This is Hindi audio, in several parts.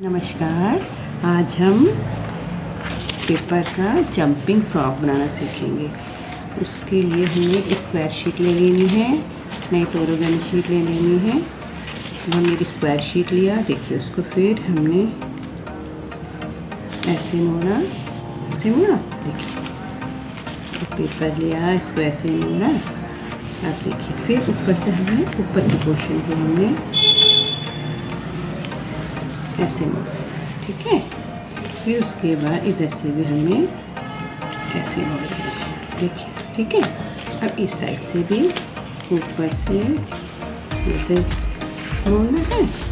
नमस्कार। आज हम पेपर का जंपिंग फ्रॉक बनाना सीखेंगे। उसके लिए हमें स्क्वायर शीट ले लेनी है, नहीं तो ऑर्गेनिक शीट ले लेनी है। हमने एक स्क्वायर शीट लिया, देखिए उसको फिर हमने ऐसे मोड़ा, देखिए पेपर लिया, इसको ऐसे मोड़ा। आप देखिए फिर ऊपर से हमने ऊपर के पोर्शन को हमने ऐसे मोड़ा, ठीक है। फिर उसके बाद इधर से भी हमें ऐसे मोड़ देना है, देखिए, ठीक है। अब इस साइड से भी ऊपर से ऐसे मोड़ना है।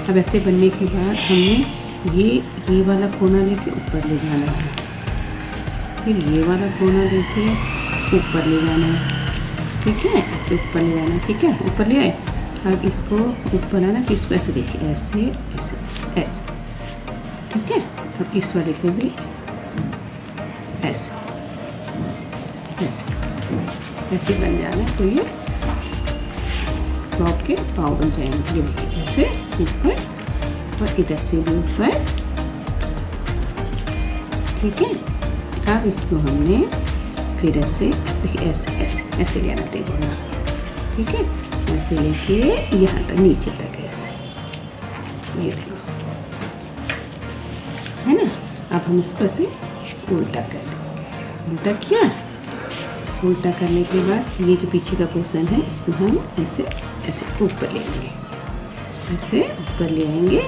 अब ऐसे बनने के बाद हमें ये वाला कोना लेके ऊपर ले जाना है, फिर ये वाला कोना लेके ऊपर ले जाना है, ठीक है। ऐसे ऊपर ले जाना है, ठीक है। ऊपर ले आए। अब इसको ऊपर लाना, फिर इसको ऐसे देखिए, ऐसे ऐसे ऐसे, ठीक है। अब इस वाले को भी ऐसे ऐसे ऐसे बन जाना है। तो ये फ्रॉक के पाँव बन जाएंगे, ये देखिए ऐसे ऊपर और इधर से भी ऊपर, ठीक है। अब इसको हमने फिर ऐसे ऐसे ऐसे ऐसे लेना टेबल में, ठीक है। ऐसे लेके यहाँ तक नीचे तक ऐसे, ये देखो, है ना। अब हम इसको ऐसे उल्टा कर देंगे। उल्टा किया, उल्टा करने के बाद ये जो पीछे का पोर्शन है इसको हम ऐसे ऐसे ऊपर ले आएंगे, ऐसे ऊपर ले आएंगे।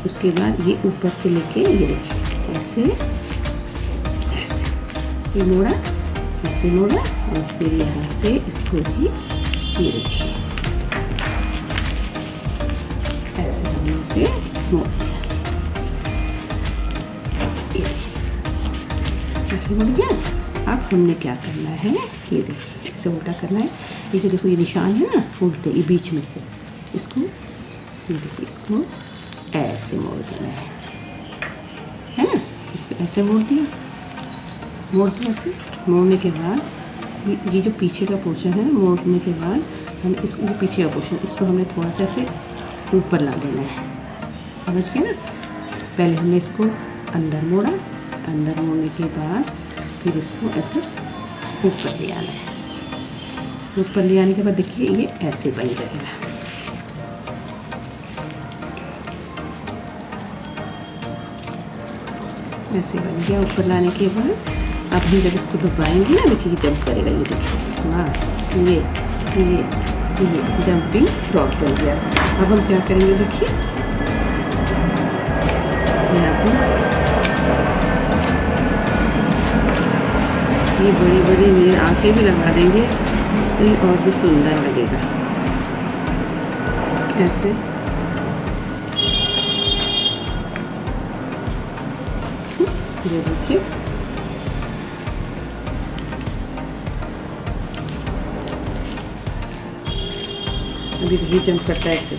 उसके बाद ये ऊपर से लेके ये देखिए ऐसे ऐसे ये मोड़ा, ऐसे मोड़ा और फिर यहाँ से इसको भी ये देखिए ऐसे हमने इसे मोड़ दिया, ऐसे मोड़ दिया। अब हमने क्या करना है, ये देखिए ऐसे उल्टा करना है। ये जो देखो ये निशान है ना उल्टे, ये बीच में से इसको ये देखिए इसको ऐसे मोड़ देना है ना। इसको ऐसे मोड़ दिया, मोड़ दिया। ऐसे मोड़ने के बाद ये जो पीछे का पोर्शन है, मोड़ने के बाद हम इसको पीछे का पोर्शन इसको हमें थोड़ा सा ऐसे ऊपर ला देना है, समझ गए ना। पहले हमने इसको अंदर मोड़ा, अंदर मोड़ने के बाद फिर इसको ऐसे ऊपर ले आना है। ऊपर ले आने के बाद देखिए ये ऐसे बन जाएगा, ऐसे बन गया। ऊपर लाने के बाद अब हम जब इसको दबाएंगे ना, देखिए जंप करेगा, ये देखिए, वाह, ये जंपिंग फ्रॉक बन गया। अब हम क्या करेंगे, देखिए यहाँ पर ये बड़ी बड़ी आंखें भी लगा देंगे तो ये और भी सुंदर लगेगा, ऐसे। ये देखिए अभी जंप करता है ऐसे।